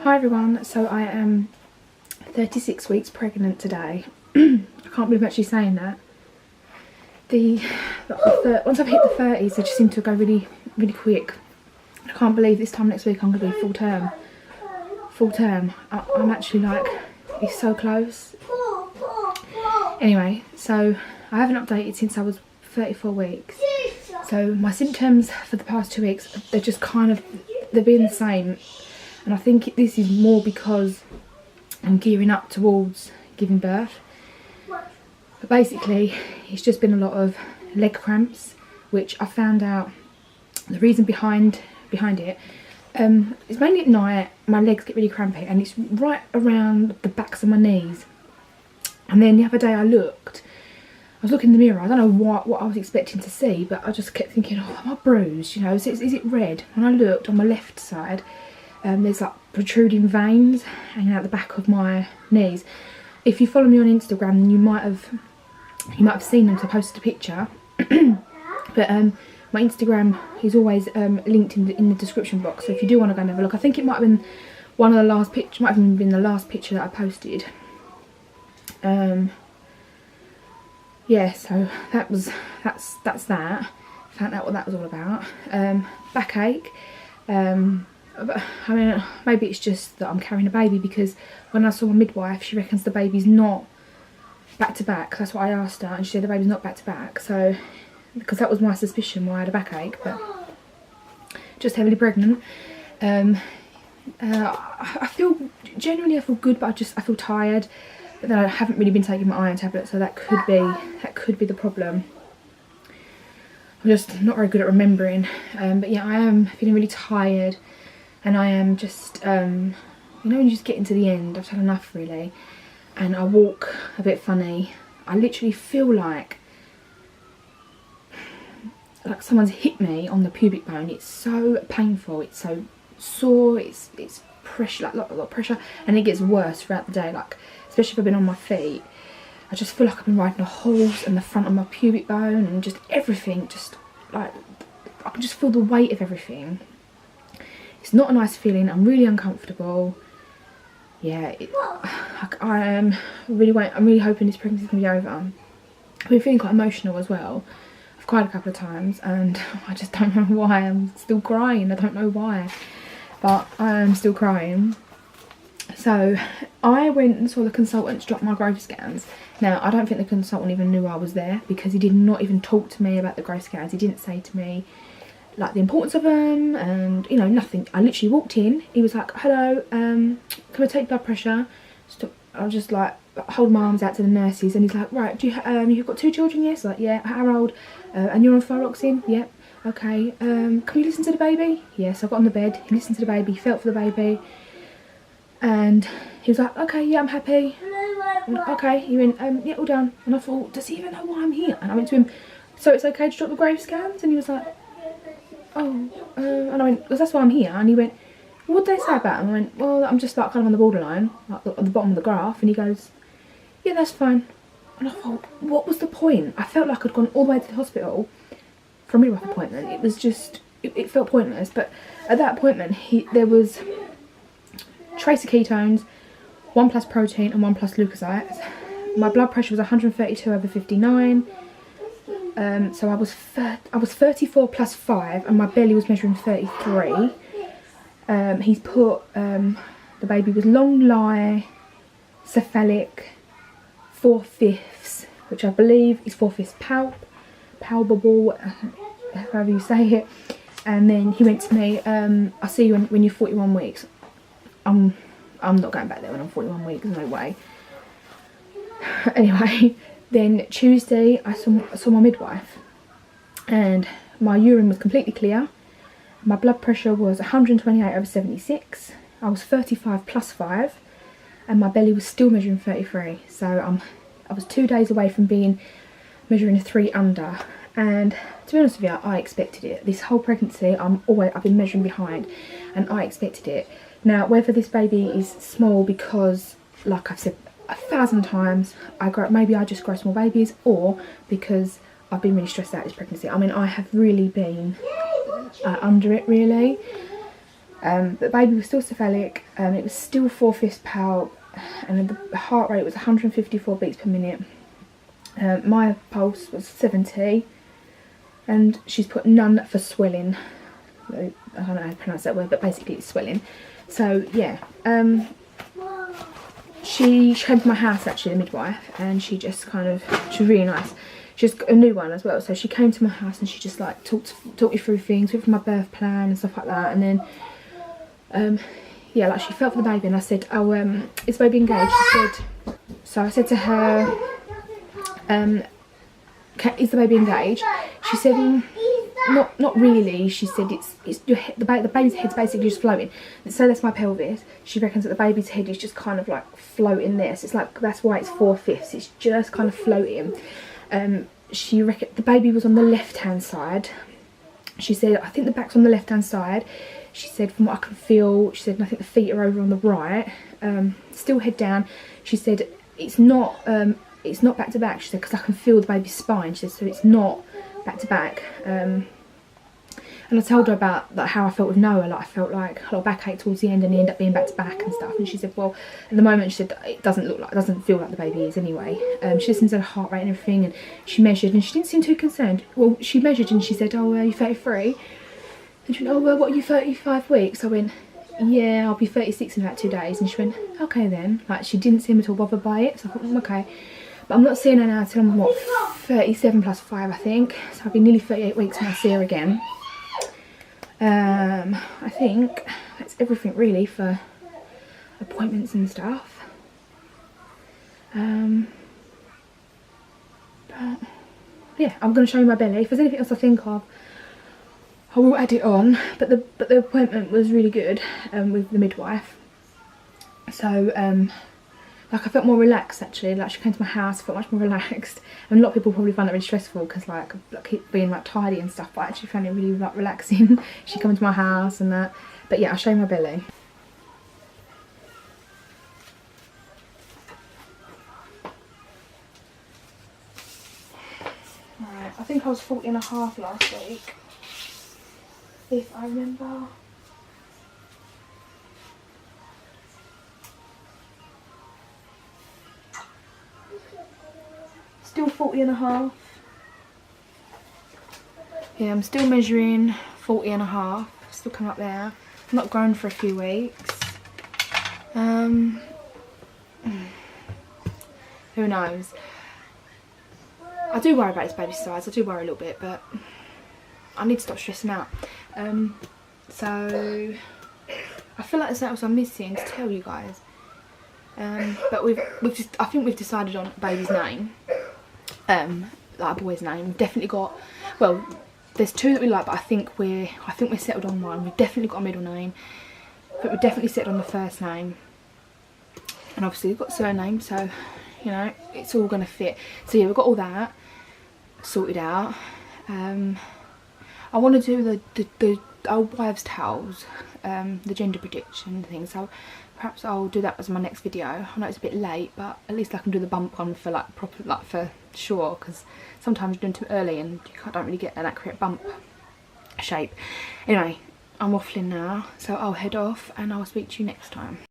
Hi everyone, so I am 36 weeks pregnant today. I can't believe I'm actually saying that. Once I've hit the 30s, they just seem to go really quick. I can't believe this time next week I'm going to be full term. I'm actually like, it's so close. Anyway, so I haven't updated since I was 34 weeks. So my symptoms for the past 2 weeks, they're just they've been the same. And I think this is more because I'm gearing up towards giving birth. But basically, it's just been a lot of leg cramps, which I found out the reason behind it. It's mainly at night, my legs get really crampy and it's right around the backs of my knees. And then the other day I was looking in the mirror, I don't know what I was expecting to see, but I just kept thinking, oh, am I bruised? You know, is it red? When I looked on my left side, there's like protruding veins hanging out the back of my knees. If you follow me on Instagram, then you might have seen them, because I posted a picture. But my Instagram is always linked in the description box, so if you do want to go and have a look. I think it might have been one of the last pictures, might have even been the last picture that I posted. Yeah, so that's that. Found out what that was all about. Backache. I mean, maybe it's just that I'm carrying a baby, because when I saw my midwife, she reckons the baby's not back to back. That's what I asked her, and she said the baby's not back to back. So, because that was my suspicion why I had a backache, but just heavily pregnant. I feel good, but I feel tired. But then I haven't really been taking my iron tablet, so that could be the problem. I'm just not very good at remembering. But yeah, I am feeling really tired. And I am just, you know, when you just get into the end, I've had enough really. And I walk a bit funny. I literally feel like someone's hit me on the pubic bone. It's so painful, it's so sore, it's pressure, like a lot of pressure. And it gets worse throughout the day, like, especially if I've been on my feet. I just feel like I've been riding a horse, and the front of my pubic bone and just everything, just like, I can just feel the weight of everything. It's not a nice feeling. I'm really uncomfortable. Yeah, I'm really hoping this pregnancy can be over. I've been feeling quite emotional as well. I've cried a couple of times, and I just don't know why. I'm still crying. I don't know why, but I am still crying. So I went and saw the consultant to drop my growth scans. Now, I don't think the consultant even knew I was there, because he did not even talk to me about the growth scans. He didn't say to me like the importance of them, and you know, nothing. I literally walked in, he was like, hello, can I take blood pressure? I was just like, hold my arms out to the nurses, and he's like, right, do you've got 2 children? Yes. Like, yeah. How old? And you're on thyroxine? Yep. Okay. Can you listen to the baby? Yes. I got on the bed, he listened to the baby, he felt for the baby, and he was like, okay, yeah, I'm happy. Okay. He went, yeah, all done. And I thought, does he even know why I'm here? And I went to him, so it's okay to drop the growth scans? And he was like, oh, and I went, because that's why I'm here. And he went, what did they say about it? And I went, well, I'm just like kind of on the borderline, like at the bottom of the graph. And he goes, yeah, that's fine. And I thought, what was the point? I felt like I'd gone all the way to the hospital for a midwife appointment. It was just, it felt pointless. But at that appointment, there was tracer ketones, 1+ protein and 1+ leukocytes. My blood pressure was 132/59. So I was 34 + 5, and my belly was measuring 33. He's put the baby was long lie, cephalic, 4/5, which I believe is 4/5 palpable, however you say it. And then he went to me, I'll see you when you're 41 weeks. I'm not going back there when I'm 41 weeks, no way. Anyway, then Tuesday I saw my midwife, and my urine was completely clear. My blood pressure was 128/76. I was 35 + 5, and my belly was still measuring 33. So I was 2 days away from being measuring a 3 under. And to be honest with you, I expected it. This whole pregnancy, I've been measuring behind, and I expected it. Now, whether this baby is small because, like I've said 1,000 times, maybe I just grow small babies, or because I've been really stressed out this pregnancy. I mean, I have really been under it, really. But the baby was still cephalic, it was still 4/5 pout, and the heart rate was 154 beats per minute. My pulse was 70, and she's put none for swelling. I don't know how to pronounce that word, but basically it's swelling. So yeah, she came to my house actually, the midwife, and she just kind of, she was really nice. She's got a new one as well, so she came to my house and she just like talked me through things, went through my birth plan and stuff like that. And then yeah, like she felt for the baby, and I said, oh, is the baby engaged? She said, so I said to her, is the baby engaged? She said, not really. She said it's your head, the baby's head's basically just floating. So that's my pelvis. She reckons that the baby's head is just kind of like floating there. So it's like, that's why it's 4/5. It's just kind of floating. She reckoned the baby was on the left hand side. She said, I think the back's on the left hand side. She said, from what I can feel, she said, and I think the feet are over on the right. Still head down. She said, it's not back to back. She said, because I can feel the baby's spine. She said, so it's not back to back. And I told her about like, how I felt with Noah. Like I felt like a lot of backache towards the end, and he ended up being back to back and stuff. And she said, well, at the moment, she said, it doesn't feel like the baby is anyway. She listened to the heart rate and everything, and she measured, and she didn't seem too concerned. Well, she measured and she said, oh, are you 33? And she went, oh, well, what are you, 35 weeks? I went, yeah, I'll be 36 in about 2 days. And she went, okay then. Like she didn't seem at all bothered by it. So I thought, okay. But I'm not seeing her now until I'm, what, 37 plus 5, I think. So I'll be nearly 38 weeks when I see her again. I think that's everything really for appointments and stuff. But yeah, I'm going to show you my belly. If there's anything else I think of, I will add it on. But the appointment was really good with the midwife. So like I felt more relaxed actually. Like she came to my house, I felt much more relaxed. And a lot of people probably find that really stressful because like being like tidy and stuff, but I actually found it really like relaxing. She came to my house and that. But yeah, I'll show you my belly. Alright, I think I was 40.5 last week, if I remember. Still 40.5. Yeah, I'm still measuring 40.5. Still come up there. I've not grown for a few weeks. Who knows? I do worry about his baby size. I do worry a little bit, but I need to stop stressing out. So I feel like there's something else I'm missing to tell you guys. But I think we've decided on a baby's name. Like a boy's name. We've definitely got, well, there's two that we like, but I think we're settled on one. We've definitely got a middle name, but we're definitely settled on the first name. And obviously we've got surname, so you know it's all gonna fit. So yeah, we've got all that sorted out. I want to do the old wives' tales, the gender prediction thing. So perhaps I'll do that as my next video. I know it's a bit late, but at least I can do the bump one for like proper, like for sure. Because sometimes you're doing too early and you don't really get an accurate bump shape. Anyway, I'm waffling now, so I'll head off and I'll speak to you next time.